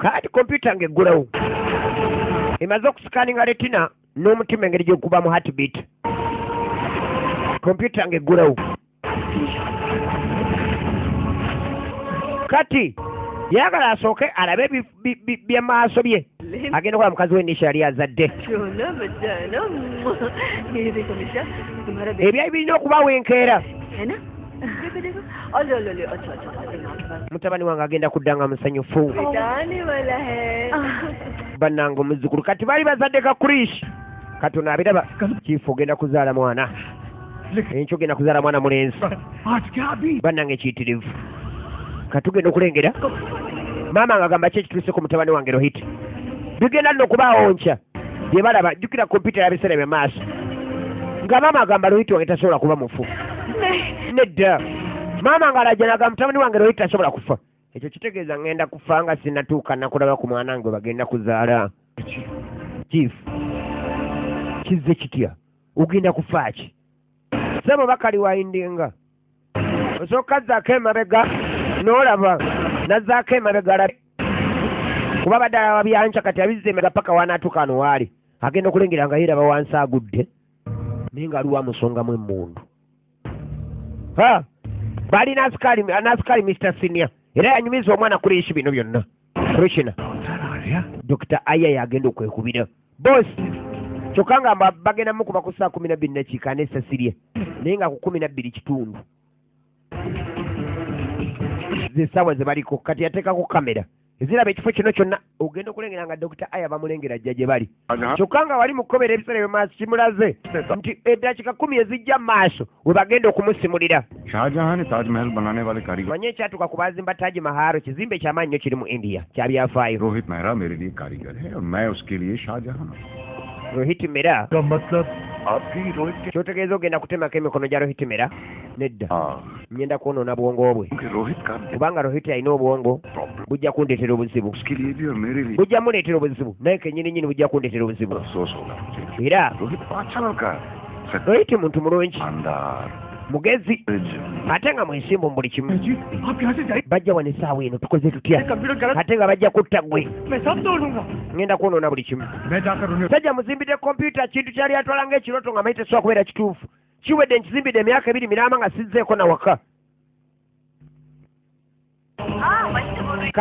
kati kompyuta ng'eggulawo emaze okusikaninga retina n'omutima engeri gy'okuba mu heartbeat kompyuta ng'eggulawo kati yagala asooke alabe byamaaso bye agenda kola mukazi w'endisha yali azadde ebyali birina okubaawo enkeera mutabani wange agenda kuddanga musanyufu bannange omuzzukulu kati baali bazadde ka kurish kati ono abiraba kiifu ogenda kuzaala mwana enkyo ogenda kuzaala mwana mulenzi bannange ekiyitirivu kati tugenda okulengera maama nga agamba ki ekituuse ku mutabani wange Rohit bigenda nno okubaawo nkya bye balaba jjukira kompyuta yabiseera bye maaso nga maama agamba Rohit wange tasobola kuba mufu nedda maama nga alajanaga mutabani wange Rohit tasobola kufa ekyo kitegeeza ngenda kufa nga sinatuuka nakulaba ku mwana wange bagenda kuzaala chief kizze kitya ogenda kufa ki sebo bakali wayindinga osooka zzaako emabega n'olaba nazzaako emabega alabe kuba baddala wabyanca kati abizza emabega paka wanaatuuka wano waali agenda okulengera nga yeeraba wansi agudde naye nga aliwo amusongamu emmundu baali nasikali Mr. Senior era yanyumiza omwana kurishi bino byonna Krishna Dr. Aya yagenda okwekubira boss kyokka nga bagenda mukuba ku saa 12 nakiika ne Cecilia naye nga ku 12 kitundu zessaawa ze baliko kati yateekako kamera eziraba ekifo kino kyonna ogenda okulengera nga Dr. Aya bamulengera ajja gye bali kyokka nga wali mukobera ebiseera byemaaso kimulaze nti eddakiika 10 ezijja mu maaso we bagenda okumusimulira manye ekyatuuka ku baazimba Taj Mahal kizimbe ekyamaanyi nnyo kiri mu India kyabyafaayo Rohit मेहरा मेरे लिए कारीगर है और मैं उसके लिए Shahjahan Rohit Mehra का मतलब आपकी रोहित के kyotegeeza ogenda kutemako emikono gya Rohit Mehra nedda ngenda kwonoona bwongo bwe Rohit का kubanga Rohit alina obwongo bujja kundeetera obuzibu उसके लिए भी और मेरे लिए bujja muleetera obuzibu naye kennyini bujja kundeetera obuzibu अफसोस होगा मुझे era रोहित अच्छा लड़का है Rohit muntu mulungi ईमानदार mugezi ate nga mwesimbu mu buli kimu bajja wano essaawa eno tukoze tutya ate nga bajja kutta gwe ngenda kwonoona buli kimu sajja muzimbidde kompyuta kintu kyali atwala ng'ekirooto nga mayi tesobola kubeera kituufu kiwedde nkizimbidde emyaka 2 miramba nga sizzeeko na waka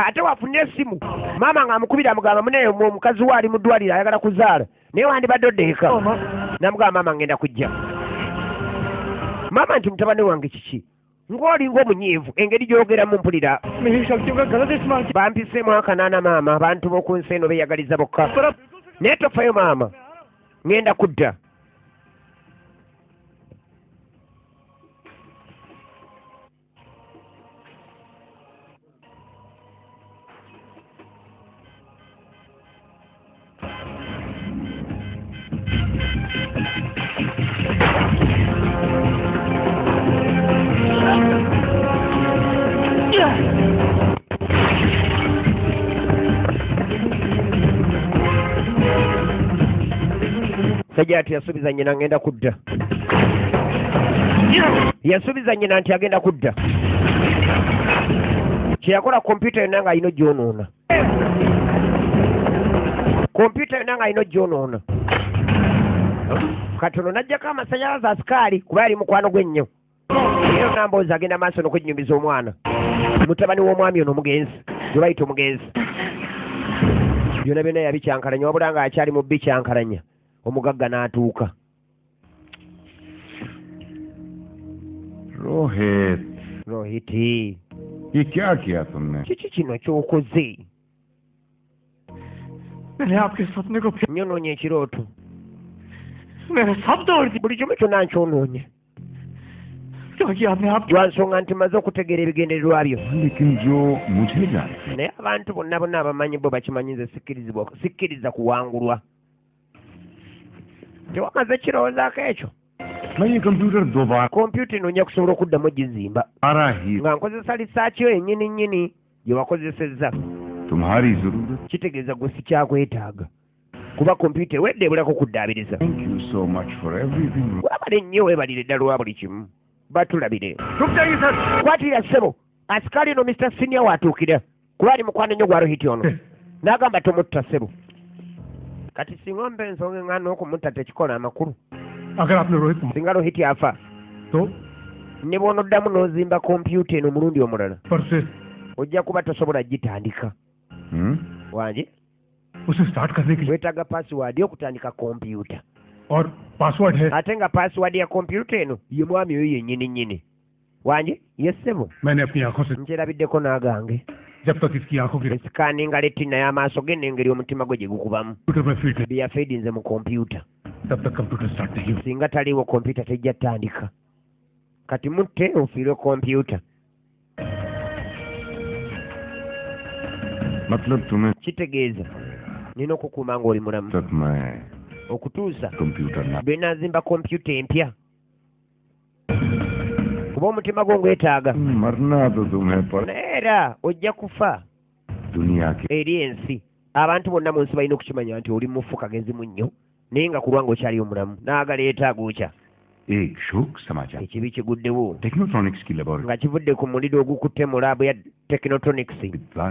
ate wafunye essimu maama nga amukubira amugamba muneyo omukazi we ali mu ddwaliro ayagala kuzaala naye wandibadde oddeeka namugamba maama ngenda kujja maama nti mutabani wange kiki ng'olinga omunyiivu engeri gy'ogeramu mpulira bampiseemu akanaana maama abantu b'oku nsi eno beeyagaliza bokka naye tofayo maama ngenda kudda sajja ati yasuubiza nnyina ngenda kudda yasuubiza nnyina nti agenda kudda kyeyakola kompyuta yonna nga alina gyonoona kompyuta yonna nga alina gyonoona katono najjako amasanyalaze asikaali kuba yali mukwano gw'ennyo era namboozi agenda maaso n'okwennyumiza omwana mutabani w'omwami ono omugenzi gwe bayita omugenzi byonna byonna yabikyankalanya wabula nga akyali mu bikyankalanya omugagga n'atuuka Rohiti ये क्या किया तुमने kiki kino ky'okoze मैंने आपके सपने को nyonoonye ekirooto मेरा सब तोड़ दिया buli kimu kyonna nkyonoonye क्योंकि आपने आप lwa nsonga nti maze okutegeera ebigendererwa byo लेकिन जो मुझे जानते naye abantu bonna bonna abamanyi bo bakimanyi nze sikkiriza kuwangulwa tewamaze kirowoozaako ekyo मैं ये कंप्यूटर दोबारा kompyuta eno ojja kusobola okuddamu ogizimba ही nga nkozesa lisaaki yo yennyini nnyini gye wakozesezza तुम्हारी जरूरत kitegeeza gwe sikyakwetaaga kuba kompyuta ewedde ebulako kuddaabiriza thank you so much for everything webale nnyo weebalire ddala lwa buli kimu batulabire kwatirira ssebo asikaali eno Mr. Senior waatuukira kuba ali mukwano nnyo gwa Rohit ono n'agamba tomutta ssebo kati singa ompa ensonga eŋŋaana okumutta tekikola amakulu अगर आपने रोहित को singa Rohiti afa तो ne bw'onoddamu n'ozimba kompyuta eno omulundi omulala पर से ojja kuba tosobola gitandika wange उसे स्टार्ट करने के लिए weetaaga paasiwaadi okutandika kompyuta और पासवर्ड है ate nga paasiwaadi ya kompyuta eno ye mwami oyo yennyini nnyini wange ye ssebo मैंने अपनी आंखों से nkyerabiddeko n'agange जब तक इसकी आंखों की esikaninga letina y'amaaso ge n'engeri omutima gwe gye gukubamu computer में feed bye yafeedinze mu kompyuta तब तक कंप्यूटर स्टार्ट नहीं हो singa taliiwo kompyuta tejja ttandika kati mutte ofiire kompyuta मतलब तुम्हें kitegeeza nina okukuuma ng'oli mulamu तक मैं okutuusa computer ना lwe naazimba kompyuta empya kuba omutima gwo ngwetaaga मरना तो तुम्हें पर naye era ojja kufa दुनिया के eri ensi abantu bonna mu nsi balina okukimanya nti oli mufu kagezi munnyo naye nga ku lwanga okyali omulamu naagala yeetaaga okya एक शोक समाचार ekibi kiguddewo टेक्नोट्रॉनिक्स की laboratory nga kivudde ku muliro ogukutte mu laabu ya technotronics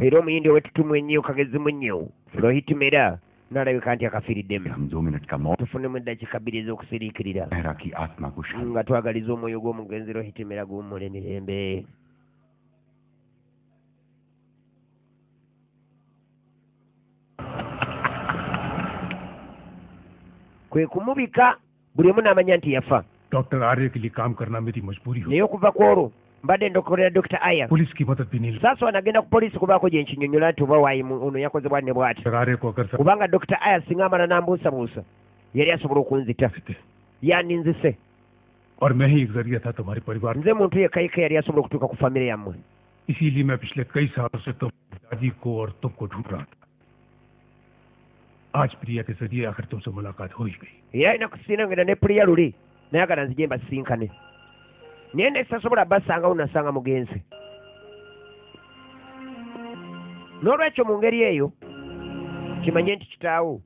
era omuyindi owetutumu ennyo kagezi munnyo Rohit Mehra n'alabika nti akafiiriddemu हम 2 मिनट का मौत tufunemu eddakiika bbiri ez'okusiriikirira Mehra की आत्मा को शांति nga twagaliza omwoyo gw'omugenzi Rohit Mehra guwummule emirembe kwe kumubika buli omu n'amanya nti yafa doctor Arya के लिए काम करना मेरी मजबूरी हो naye okuva ku olwo mbadde ndokolera Dr. Aya police की मदद भी नहीं ली sasa wanagenda ku poliisi kubaako gye nkinyonnyola nti oba waayimu ono yakoze bwanne bw'ati doctor Arya को अगर सब kubanga Dr. Aya singa amala n'ambuusabuusa yali asobola okunzita थे yaninzise और मैं ही एक जरिया था तुम्हारे परिवार में nze muntu yekka yali asobola okutuuka ku famire yammwe इसीलिए मैं पिछले कई सालों से तुम दादी को और तुमको ढूंढ रहा था आज प्रिया के जरिए आखिर तुमसे मुलाकात हो ही गई era alina kusiinangenda ne Priya luli nayagala nzije mbasinkane naye nesisasobola basangawo nasanga mugenzi n'olwekyo mu ngeri eyo kimanye nti kitaawo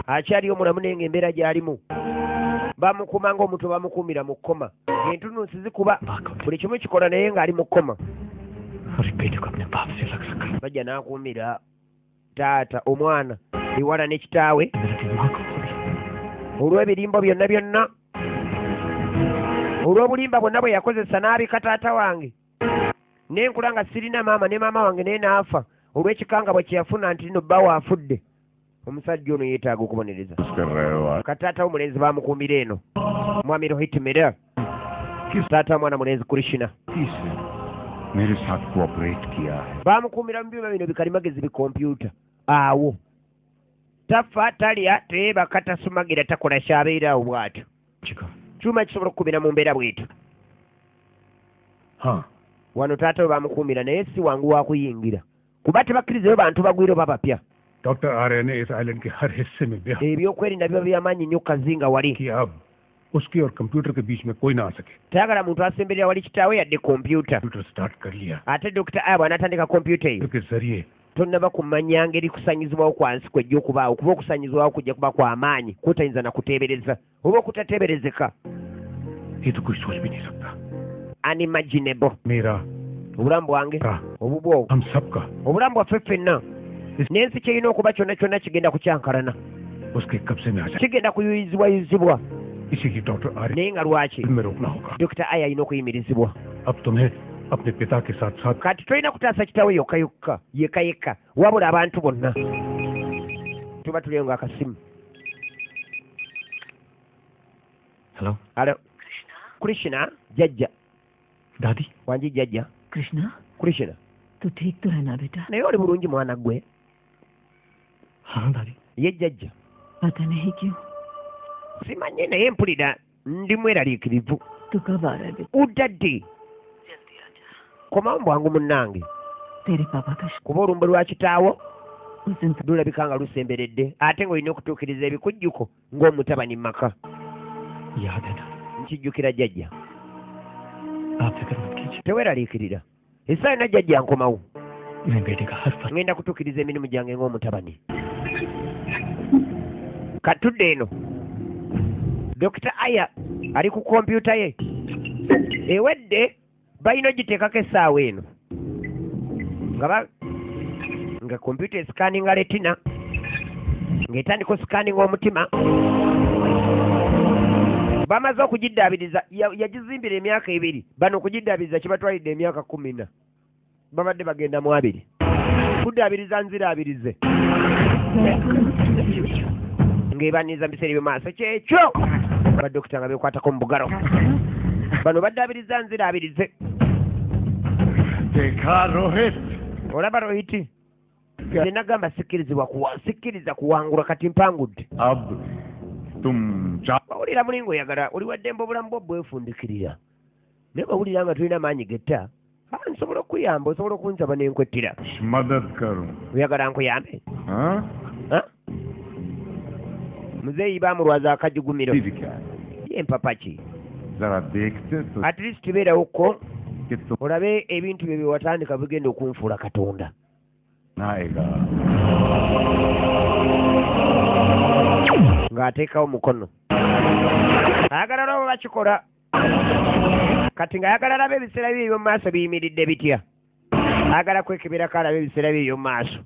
akyaliyo omulamu naye ng'embeera gy'alimu bamukuuma ng'omuntu bamukuumira mu kkoma entunuusi zikuba buli kimu kikola naye ng'ali mu kkoma और एक बेटे को अपने बाप से अलग रखा bajja n'akuumira taata omwana ewala ne kitaawe मेरे की माँ को olw'ebirimbo byonna byonna olw'obulimba bwonna bwe yakozesa n'abika taata wange n'enkula nga sirina maama ne maama wange naye n'afa olw'ekikangabwa kye yafuna nti nno bba waafudde omusajja ono yeetaaga okubonereza कर रहे हो आप kataata w'omulenzi bamukuumira eno mwami Rohit Mehra taata wa mwana mulenzi Krishna से मेरे साथ कोऑपरेट किया है bamukuumira mu byuma bino bikalimagezi bikompyuta awo tafa talya teyeebaka tasumagira takola kyabeeraawo bw'atyo kyuma kisobola okukuumira mu mbeera bw'etyo हाँ wano taata we bamukuumira naye si wangu wa kuyingira kuba tebakkirizayo bantu bagwire oba bapya doctor Arya ने इस island के हर हिस्से में ब्याह ebyokwerinda biba byamaanyi nnyo kazinga wali किया अब उसके और कंप्यूटर के बीच में कोई ना आ सके tayagala muntu asemberera wali kitaawe yadde kompyuta computer start कर लिया ate Dr. Aya bw'anaatandika kompyuta eyo के जरिए tonnaba kumanya ngeri kusanyizibwawo kwansi kwejja okubaawo kuba okusanyizibwawo kujja kuba kwa maanyi kutayinza na kuteebereza oba okutateeberezeka ये तो कोई सोच भी नहीं सकता unimaginable मेरा obulamu bwange का obubwo हम सबका obulamu bwaffe ffenna n'ensi kyerina okuba kyonna kyonna kigenda kukyankalana उसके कब्जे में आ जाए kigenda kuyuyizibwayuzibwa इसीलिए डॉक्टर आर्य naye nga lwaki में रोकना होगा Dr. Aya alina okuyimirizibwa अब तुम्हें अपने पिता के साथ साथ kati tolina kutaasa kitaawe yokka yokka yekka yekka wabula abantu bonna tuba tuliyo nga akasimu hello alo Krishna jjajja दादी wanji jjajja कृष्णा Krishna तू ठीक तो है ना बेटा naye oli bulungi mwana gwe हाँ दादी ye jjajja पता नहीं क्यों simanye naye mpulira ndi mweraliikirivu तू कब आ रहा है बेटा udda ddi komawo bwangu munnange तेरे पापा का kuba olumbe lwa kitaawo उस दिन lulabika nga lusemberedde ate ng'olina okutuukiriza ebikujjuko ng'omutabani mu maka याद है दादी nkijjukira jjajja आप फिक्र मत कीजिए teweeraliikirira essaawa yonna jjajja nkomawo मैं बेटे का हर फर्ज ngenda kutuukiriza emirimu gyange ng'omutabani katudde eno Dr. Aya ali ku kompyuta ye ewedde balina ogiteekako essaawa eno nga kompyuta esikaninga retina ng'etandika osikaninga omutima. Bamaze okugiddaabiriza, yagizimbira emyaka 2, bano okugiddaabiriza kibatwalidde emyaka 14. Babadde bagenda mu 2. Kuddaabiriza nziraabirize. Ng'ebaniza mu biseera eby'omaaso kyekyo badokita nga beekwatako mu bugalo. Bano baddaabiriza nziraabirize. देखा Rohit Olaba Rohiti? Nze nagamba sikkiriza kuwangula kati mpangudde. अब तुम Bawulira mulingo oyagala oli waddembe obulamu bwo bwefundikirira. Naye bawulira nga tulina maanyi getta. Nsobola okuyamba, osobola okunsaba n'enkwettira. मदद करूं Oyagala nkuyambe? हाँ Muzeeyi baamulwaza akajugumiro. दीदी क्या है Ye mpapa ki? जरा देखते तो At least beerawo ko कि तुम olabe ebintu bye watandika bigenda okunfuula Katonda. आएगा Ng'ateekawo mukono. Ayagala olaba bakikola. Kati ng'ayagala alabe ebiseera bye eby'omu maaso biyimiridde bitya. Ayagala kwekeberako alabe ebiseera bye eby'omu maaso.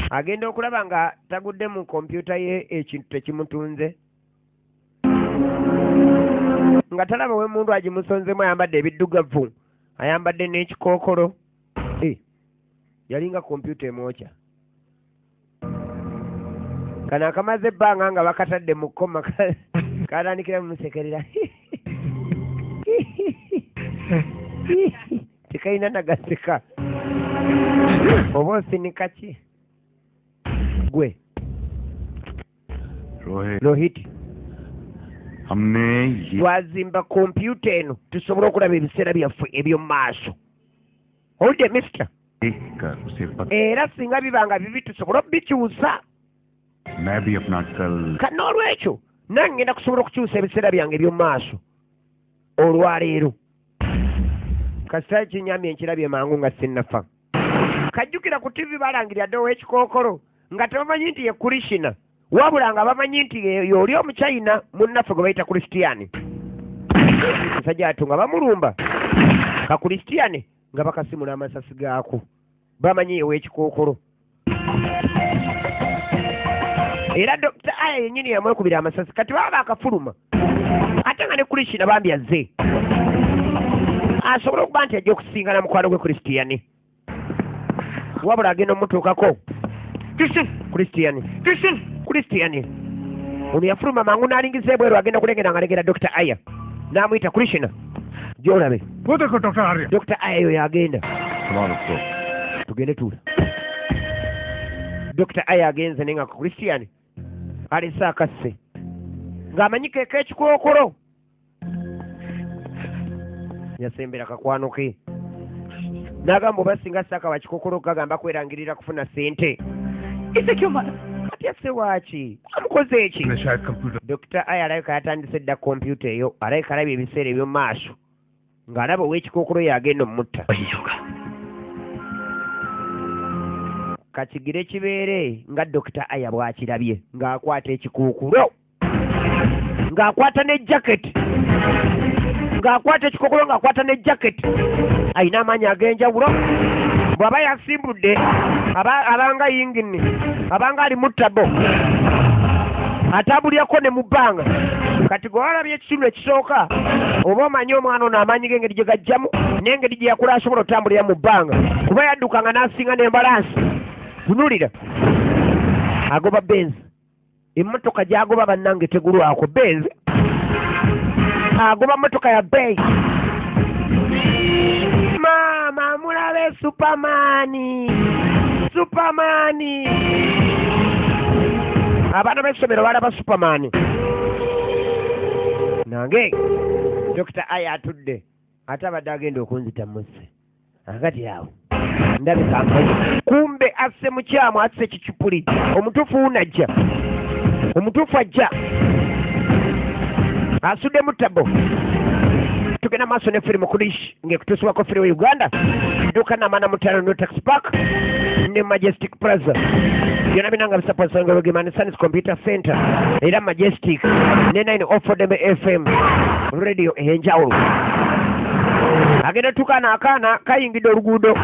Agenda okulaba nga tagudde mu kompyuta ye ekintu tekimutunze. Nga talaba we mundu agimusonzemu ayambadde ebiddugavu. Ayambadde n'ekikookolo. Yalinga kompyuta emwokya. Kano akamaze ebbanga nga bakatadde mu kkoma katandikira mumusekerera. Tekayina nagaseka. Oba osinika ki? Gwe Rohiti, हमने ये twazimba kompyuta eno tusobole okulaba ebiseera byaffe eby'omu maaso. Owulidde mister? देखकर उसे पता Era singa bibanga bibi tusobola okubikyusa. मैं भी अपना कल Kati n'olwekyo nange ngenda kusobola okukyusa ebiseera byange eby'omu maaso olwaleero. Kasita kinyamye nkirabye mangu nga sinnafa. Kajjukira ku TV balangirira dde ow'ekikookolo nga tebamanyi nti ye Krishna, wabula nga bamanyi nti y'oli Omuchina munnaffe gwe bayita Kristiani. Musajja atu nga bamulumba ka Kristiani nga bakasimula amasasi gaako. Bamanyi ye w'ekikookolo. Era Dr. Aya yennyini yamwekubira amasasi kati baba bakafuluma. Ate nga ne Krishna bambi azze. Asobola okuba nti ajja okusingana mukwano gwe Kristiani. Wabula agenda omutuukako. Kristiani. Ono yafuluma mangu n'alingiza ebweru agenda kulengera nga alegera Dr. Aya. N'amuyita Krishna. Gy'olabe. वो देखो डॉक्टर आर्य Dr. Aya yo yagenda. Tugende tuula. Dr. Aya agenze naye nga ku Kristiani alese akasse. Ng'amanyi keeka ekikookolo. Yasembera kakwano ke. N'agamba oba singa ssaaka bakikookolo kagamba kwerangirira kufuna ssente. इसे क्यों मारा? Ate ase waaki? Amukoze eki? ने शायद computer Dr. Aya alabika yatandise dda kompyuta eyo, alabika alabye ebiseera eby'omu maaso. Ng'alaba ow'ekikookolo yagenda omutta. वही होगा। Kakigire kibeere nga Dr. Aya bw'akirabye ng'akwata ekikuukulo. Ng'akwata ne jaketi. Ng'akwata ekikookolo ng'akwata ne jaketi. Ayina amaanyi ag'enjawulo. Bw'aba yasimbudde abanga yingini, abanga ali mu ttabo. Atabulyako ne mu bbanga. Kati gwe walabye ekitundu ekisooka, oba omanyi omwana ono amaanyi g'engeri gye gajjamu, n'engeri gye yakula asobola otambulira mu bbanga. Kuba yaddukanga n'asinga n'embalansi. Tunulira. Agoba Benz. Emmotoka gy'agoba bannange tegulwako. Benz. Agoba mmotoka ya Bay. Maama mulabe Supermani. Abaana b'essomero balaba Supermani. Nange Dr. Aya atudde ate abadde agenda okunzita musse. Agati awo ndabika mmanyi. Kumbe asse mukyamu asse ekicupuli. Omutuufu unajja. Omutuufu ajja. Asudde mu ttabo. Tugenda maaso ne firimu Krish ng'ekutuusibwako Freeway Uganda. Dduuka Namana Mutano no Taxi Park ne Majestic Plaza. Byonna binanga bisapoonsanga Rugimani Science Computer Center era Majestic ne 9 Ofodeme FM radio ey'enjawulo. agenda tukana akaana kayingidde oluguudo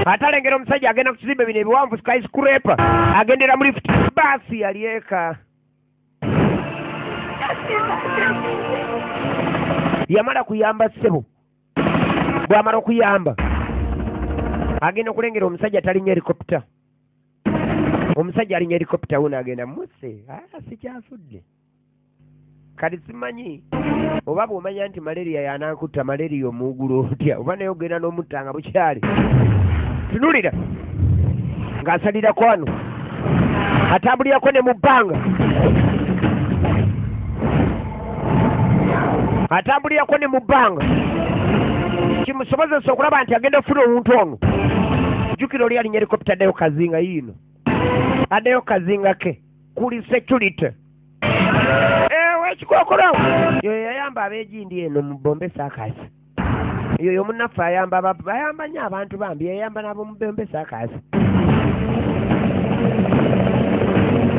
atalengera omusajja agenda ku kizimbe bino ebiwanvu skyscraper agendera mu lift baasi yali eka yamala kuyamba ssebo bw'amala okuyamba agenda okulengera omusajja talinnya helicopter omusajja alinya helicopter wuno agenda muse sikyafudde kati simanyi oba bw'omanya nti malaria yanakutta malaria omuugulu otya oba naye ogenda n'omutta nga bukyali tunulira ng'asalirako wano atambulirako ne mu bbanga atambulirako ne mu bbanga kimusobozesa okulaba nti agenda ofuna omuntu ono jjukira oli alinya helicopter addayo kazinga yiino addayo kazinga ke kuli security ekikokolo yoyo yayamba ab'egindi eno mu Bombe Circus yoyo munnaffe ayamba nnyo abantu bambi yayamba nabo mu Bombe Circus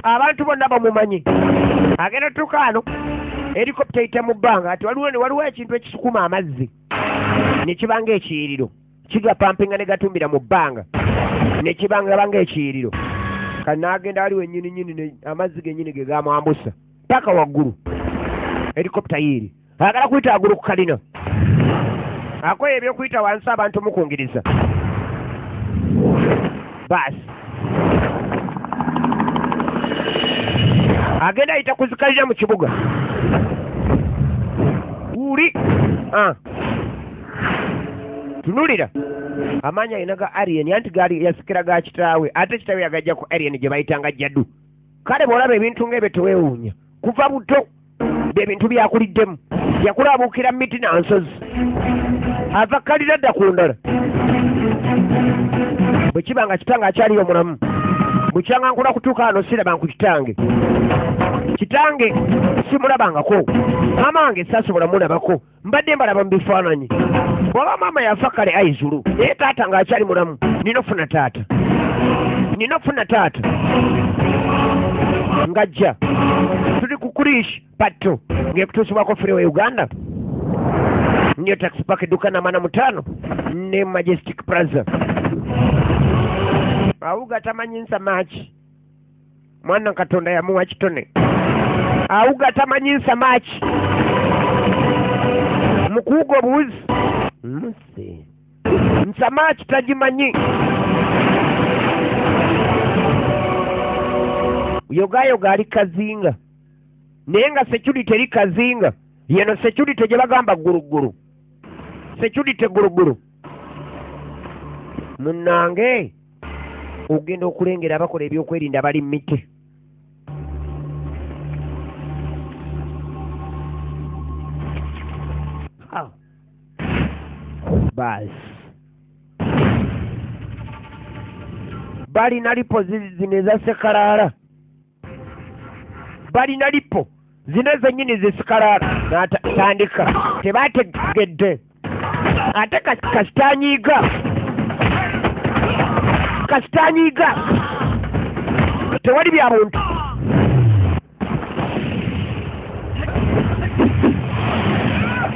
abantu bonna bamumanyi agenda tukano helicopter eyita mu bbanga ati waliwo ekintu ekisukuma amazzi ne kibanga ekiyiriro kigapampinga ne gatumbira mu bbanga ne kibanga ekiyiriro kati n'agenda waliwo ennyini amazzi gennyini ge gamwambusa paka waggulu helicopter yiri agala kuyita waggulu ku kalina akoye ebyokuyita wansi abantu mukungiriza baasi agenda ayita kuzikalira mu kibuga uli tunulira amaanyi alina ga alien anti gaali yasikira ga kitaawe ate kitaawe yagajja ku alien gye bayitanga jjaddu kale bw'olaba ebintu ng'ebyo teweewuunya kuva buto byebintu byakuliddemu yakulabuukira mu miti na nsozi ava kalira dda ku ndala bwe kiba nga kitange akyaliyo omulamu bukyanga nkula kutuuka wano siraba nku kitange simulabangako maama wange saasobola mulabako mbadde mbalaba mu bifaananyi bw'aba maama yafa kale ayizulu naye taata ng'akyali mulamu nina ofuna taata ng'ajja tuli ku kurish patto ng'ekutuusibwako freeway Uganda niyo taxi park edduka na 85 ne Majestic Plaza awuga tamanyi nsamaki mwana Katonda yamuwa kitone awuga tamanyi nsamaki mukuuga obuwuzi muse nsamaki tagimanyi yogayoga ali kazinga naye nga security eri kazinga yeno security gye bagamba guruguru security guruguru munnange ogenda okulengera abakola ebyokwerinda bali mu miti baasi balina lipo zino ezasekalaala balina lipo zino zennyini zisikalaala natandika tebategedde ate kasitanyiiga tewali bya buntu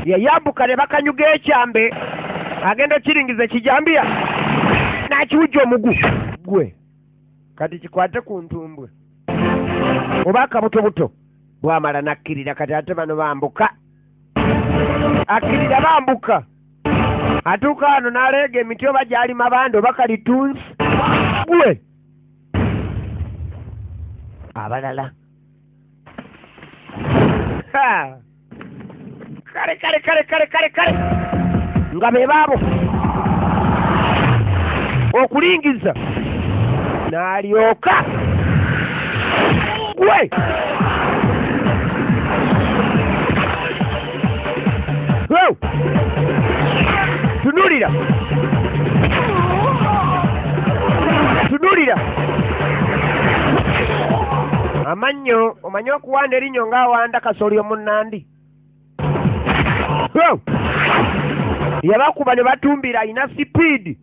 yayambuka ne bakanyuga ekyambe agenda okiringiza kijambiya n'akiwujja omugu gwe kati kikwate ku ntumbwe oba akabutobuto bwamala nakkirira kati ate bano bambuka akkirira bambuka atuuka wano n'aleega emiti oba gyali mabanda oba kalitunsi gwe abalala kale nga be baabo okulingiza n'alyoka gwe tunulira amannyo omanyi okuwanda erinnya ng'awanda Kasooli omunnandi yabakuba ne batumbira alina sipiidi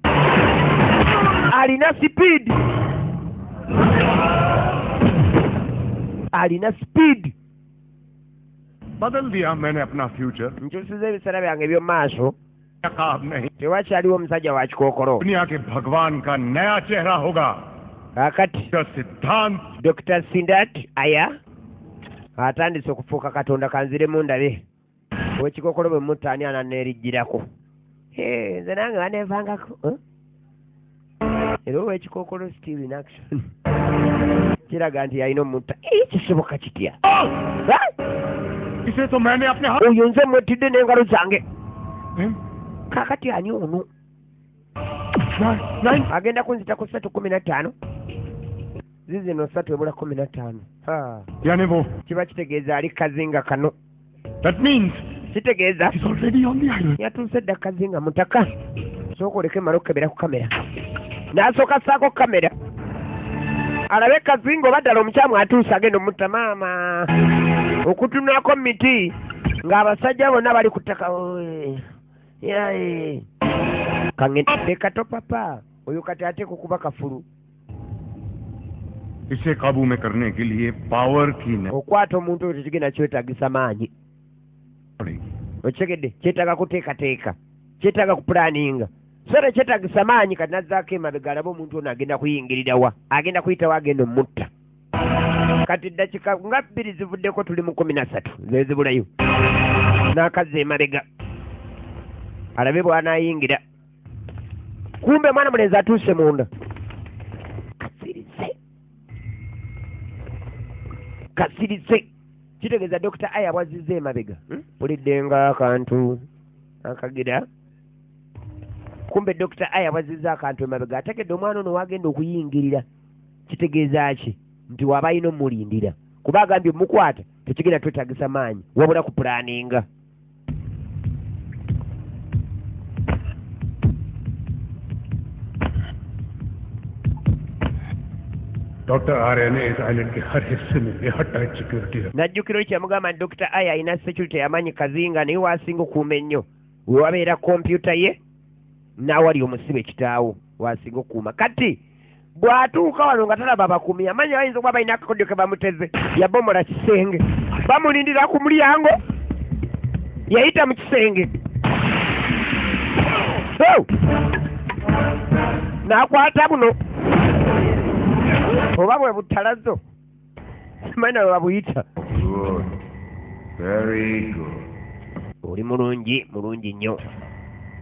बदल दिया मैंने अपना future nkyusiza ebiseera byange eby'omaaso नकाब नहीं, tewakyaliwo omusajja wa kikookolo. दुनिया के भगवान का नया चेहरा होगा. Kakati सिद्धांत Dr. Sindat Aya atandise okufuuka katonda kanziremu ndabe owekikookolo bwe mutta ani ananeerijjirako. Nze nange baneevangako era owekikookolo still in action kiraga nti yalina omutta. Kisoboka kitya? इसे तो मैंने अपने हाथ oyo nze mwetidde n'engalo zange. Kakati ani ono agenda kunzitako 3:15 zizino 3:15. यानी वो Kiba kitegeeza ali kazinga kano. that means Kitegeeza he's already on the island. yatuuse dda kazinga mutaka. Sooka oleke mala okukebera ku kamera. N'asooka assaako kamera alabe kazinga oba ddala omukyamu atuuse agenda omutta maama. Okutunulako mu miti ng'abasajja bonna bali ku ttaka. Kangende kato papa oyo kati ate kukuba kafulu. इसे काबू में करने के लिए पावर की Okwata omuntu oyo tekigenda kyetaagisa maanyi. Okitegedde kyetaaga kuteekateeka, kyetaaga kupulaninga. So ne kyetaagisa maanyi kati nazzaako emabega alabe omuntu ono agenda kuyingirira wa, agenda kuyitawo agenda omutta. Kati dakiika nga 2 zivuddeko tuli mu 13 ze zibulayo. N'akazza emabega alabe bw'anaayingira. Kumbe mwana mulenzi atuuse munda. Kasirise. Kitegeeza Dr. Aya bwazizza emabega. Pulidde ng'akantu akagira. Kumbe Dr. Aya bwazizza akantu emabega. Ategedde omwana ono wagenda okuyingirira. Kitegeeza ki? Nti waba alina omulindira. Kuba agambye mukwata tekigenda twetaagisa maanyi wabula kupulaninga. Doctor Arya ने इस island के हर हिस्से में बेहद tight security रखी. Najjukira kyamugamba Dr. Aya alina security yamanyi kazinga naye waasinga okuuma ennyo we wabeera kompyuta ye n'awali omusibe kitaawo waasinga okuuma. Kati bw'atuuka wano nga talaba abakuumi amanyi bayinza okuba balina akakodyo ke bamuteze yabomola kisenge bamulindira ku mulyango yayita mu kisenge n'akwata buno oba bwe butalazo simanyi nawe babuyita. Good. Very good. Oli mulungi nnyo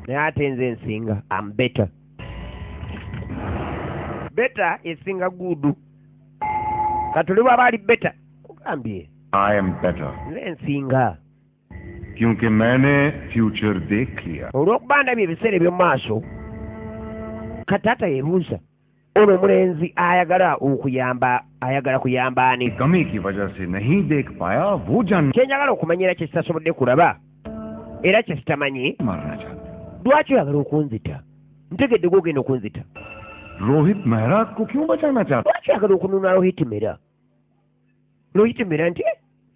naye ate nze nsinga am better. Better esinga gudu. Katuli bw'aba ali better kugambye I am better. nze nsinga क्योंकि मैंने फ्यूचर देख लिया. olw'okuba ndabye ebiseera eby'omu maaso. Kataata yeebuuza ono omulenzi ayagala kuyamba ani? कमी की वजह से नहीं देख पाया वो जान Kyenjagala okumanyira kye sitasobodde kulaba era kye sitamanyi. मारना चाहता. Lwaki oyagala okunzita? Ntegedde gw'ogenda okunzita. Rohit मेहरा को क्यों बचाना चाहता? Lwaki oyagala okununula Rohitimera? Rohitimera nti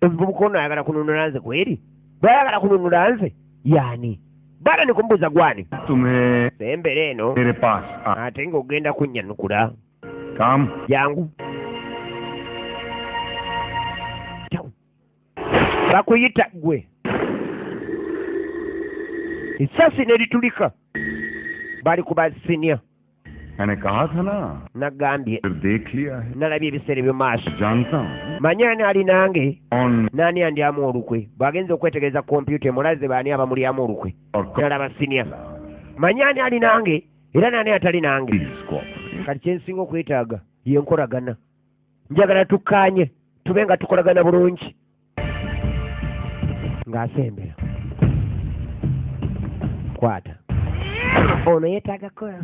omuvubuka ono ayagala kununula nze kweri? Bw'ayagala kununula nze yaani? Baala ne kumbuuza gwani? तुम्हें Sembere eno मेरे पास ate ng'ogenda kunnyanukula. काम Jangu. Tawu. Bakuyita gwe. Essasi ne litulika. Bali ku basinia. मैंने कहा था ना Nagambye फिर देख लिया है. nalabye ebiseera eby'omu maaso. जानता हूँ Manyi ani ali nange? On Naani andyamu olukwe? Bw'agenza okwetegereza kompyuta emulaze baani abamulyamu olukwe? और Ddala basinia. Manyi ani ali nange era naani atali nange? Corporate. Kati kyensinga okwetaaga ye nkolagana. Njagala tukkaanye tube nga tukolagana bulungi. Ng'asembera. Kwata. Ono yeetaaga kola.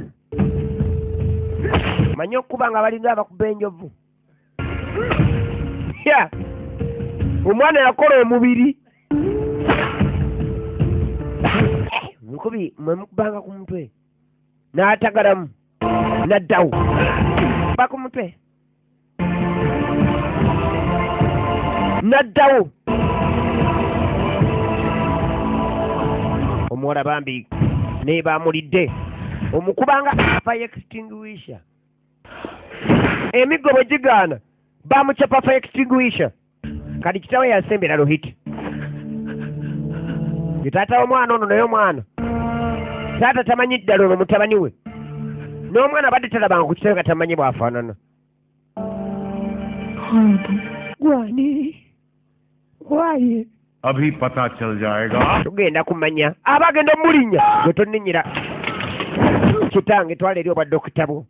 Manyi okuba nga balinga abakuba enjovu. Ya. Omwana yakola omubiri. Mukubi mwe mukubanga ku mutwe. N'atagalamu. N'addawo. Ba ku mutwe. N'addawo. Omuwala bambi ne baamulidde. Omukubanga fire extinguisher. Emiggo bwe gigaana baamucapa fire extinguisher. Kati kitaawe yasembera Rohit. Taata w'omwana ono naye omwana taata tamanyi ddala ono mutabani we n'omwana badde talabanga ku kitebe nga tamanyi bw'afaanana. Gwani अभी पता चल जाएगा. tugenda kumanya aba agenda omulinnya gwe tonninyira kitange twala eri obwa dokita bwo.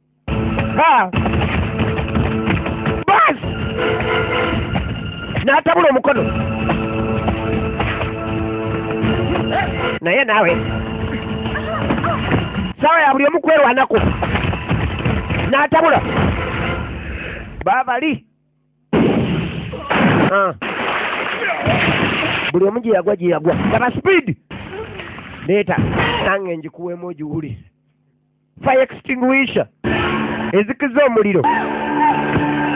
Bas n'atabula omukono naye naawe sawa ya buli omu kwerwanako n'atabula baabali buli omu gye yagwa gaba speed leeta nange njikuweemu ogiwulire. Fire extinguisher ezikiza omuliro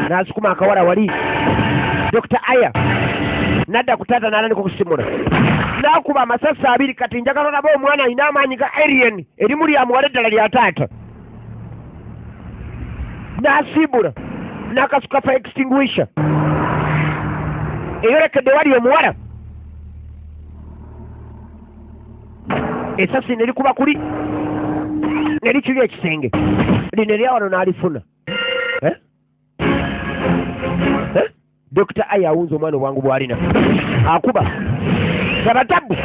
n'asukuma akawala wali. Dr. Aya nadda ku taata n'alandika okusimula n'akuba amasasi 2 kati njagala olaba omwana alina amaanyi ga alien erimu lyamuwala eddala lya taata. N'asiibula n'akasuka fire extinguisher eyolekedde wali omuwala. Esasi ne likuba kuli ne likirya ekisenge lino eryawano n'alifuna. Dr. Aya awunza omwana obwangu bw'alina akuba sabatabu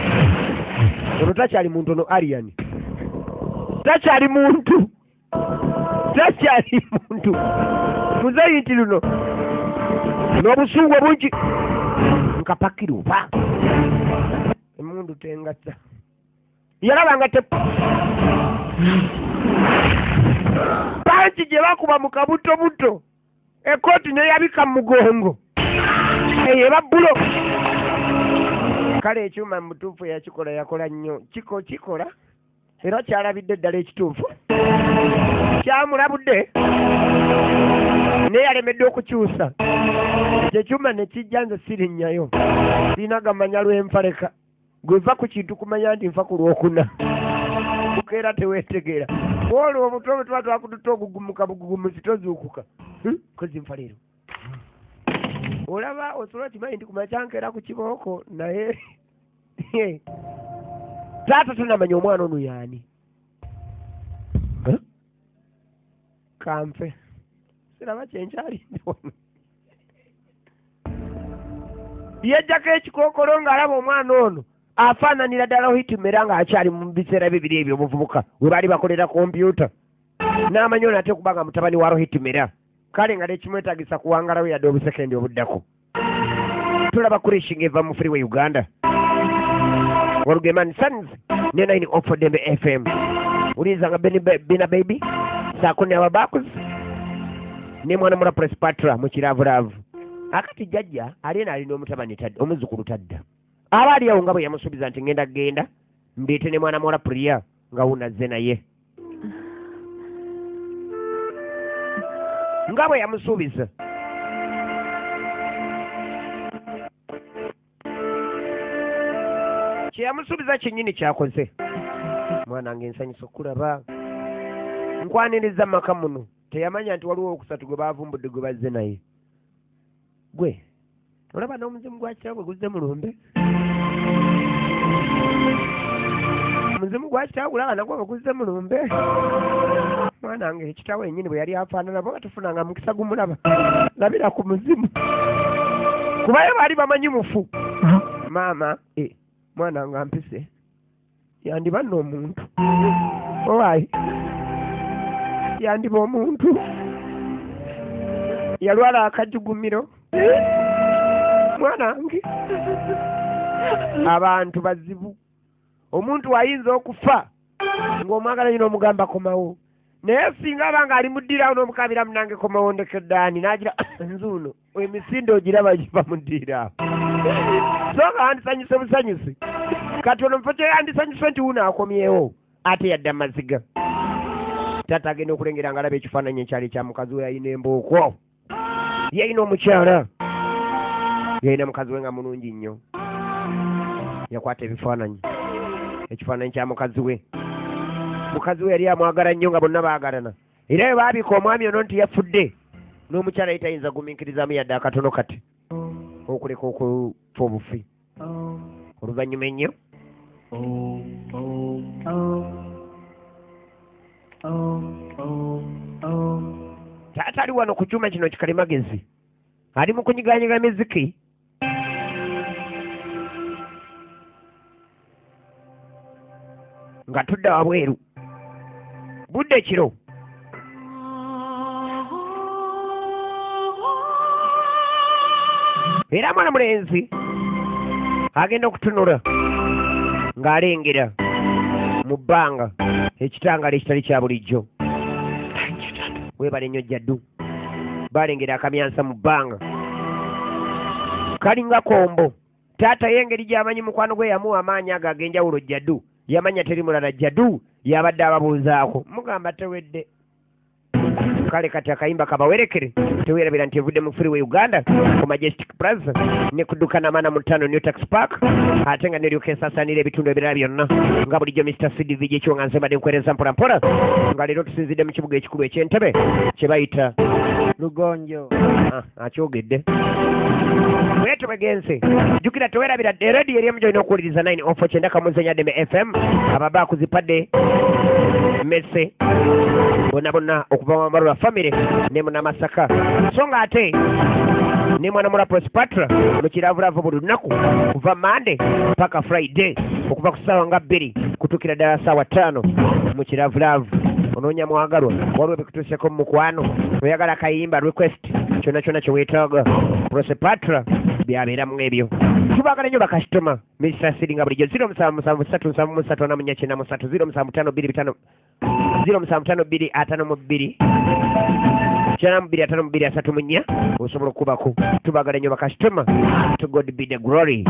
ono takyali muntu ono alien takyali muntu muzeyi nti luno n'obusungu obungi nkapakiruba emundu tengatta yalabanga panki gye bakuba mu kabutobuto ekooti neyabika mu mugongo eyo ebabbulo. Kale ekyuma mu butuufu yakikola yakola nnyo kikola era kyalabidde eddala ekituufu kyamulabudde naye yalemedde okukyusa kyekyuma ne kijja nze sirinnyayo sirina gamanya lw'enfaleka gweva ku kintu kumanya nti nfa ku lwokuna bukeera teweetegeera olwo omutwe bwe tuba twakututa ogugumuka bugugumuzi tozuukuka kozi nfa leero olaba osobola kimanyi nti kumakyankeera ku kibooko naye taata tonamanya omwana ono yaani kanfe siraba kyenkyalinde wano yejjako ekikookolo ng'alaba omwana ono afaananira ddala ohitumera ng'akyali mu biseera bibiri ebyo obuvubuka we baali bakolera kompyuta n'amanya ono ate kubanga mutabani wa rohitumera kale nga tekimwetagisa kuwangalawo yadde obusekendi obuddako. Tulaba kurishinga eva mu Freeway Uganda Warugemani Sons ne 9 Oxford Dembe FM uliza nga Bina Baby sakuni ababakuzi ne mwana mura Press Patra mu kiravuravu akati jajja alina omutabani tadda omuzukulu tadda abali awo ngabo yamusubiza nti genda mbite ne mwana mura Priya nga unazze naye ngabo yamusubiza kyeyamusuubiza kyennyini kyakoze. Mwana wange nsanyusa okulaba nkwaniriza maka muno teyamanya nti waliwo okusatu gwe baavumbudde gwe bazze naye. Gwe olaba n'omuzimu gwa kitaawe guzze mulumbe omuzimu gwa kitaawe gulaba nagwo nga guzze mulumbe. Mwana wange kitaawe yennyini bwe yali afaanana bo batufunanga mukisa gumulaba labira ku muzimu kubayo baali bamanyi mufu. Maama mwana wange ampise yandiba nno omuntu owaayi yandiba omuntu yalwala akajugumiro. Mwana wange abantu bazibu omuntu ayinza okufa ng'omwagala nyina omugamba komawo naye singa abanga ali muddirawo n'omukabira munange komawo ndekeddaani n'agira nzuuno emisinde ogiraba giva muddirawo so nga andisanyuse busanyusi kati ono mufo kye yandisanyuse nti wuno akomyewo ate yadde amaziga. Taata agenda okulengera nga alaba ekifaananyi ekyali kya mukazi we yalina embooko yalina omukyala yalina mukazi we nga mulungi nnyo yakwata ebifaananyi ekifaananyi kya mukazi we yali amwagala nnyo nga bonna baagalana era bwe baabika omwami ono nti yafudde n'omukyala yali tayinza gumiikirizaamu yadde akatono kati okuleka okufa obufi. Oluvannyuma ennyo taata ali wano ku kyuma kino kikalimagezi ali mu kunyiganyiga miziki nga tudda wabweru budde kiro era mwana mulenzi agenda okutunula ng'alengera mu bbanga ekitangaala ekitali kya bulijjo. Weebale nnyo jjaddu. Balengera akamyansa mu bbanga kalinga kombo. Taata y'engeri gy'amanyi mukwano gwe yamuwa amaanyi ago ag'enjawulo jjaddu. Yamanya teri mulala jjaddu y'abadde ababuuzaako. Mugamba tewedde. Kale kati akayimba kabawerekere teweerabira nti evudde mu Freeway Uganda ku Majestic Plaza ne kudduka n'amaana mu 5 New Tax Park ate nga neryoka esaasaanira ebitundu ebirala byonna nga bulijjo Mr. CDV gy'ekiwo nga nze mbadde nkwereza mpola mpola nga leero tusinzidde mu kibuga ekikulu eky'Entebbe kye bayita Lugonjo. Akyogedde bwe tubegenze jjukira teweerabira erediyo eri emujolina okuwuliriza 9 FM ababa kuzipadde messe bonna bonna okuva mu Marula family ne Munamasaka so nga ate ne mwana mula Prospatra mu kiravulavu buli lunaku kuva Monday paka Friday okuva ku ssaawa nga 2 kutuukira ddala ssaawa 5 mu kiravulavu. Onoonya mwagalwa waliwo bikutuuseko mu mukwano oyagala kayimba request kyonna kyonna kye weetaaga Prospatra byabeeramu ebyo. Tubaagala nnyo bakasitoma Mr. Siringa bulijjo 07737493 075252 075253 osobola okubako. Tubaagala nnyo bakasitoma. To God be the glory.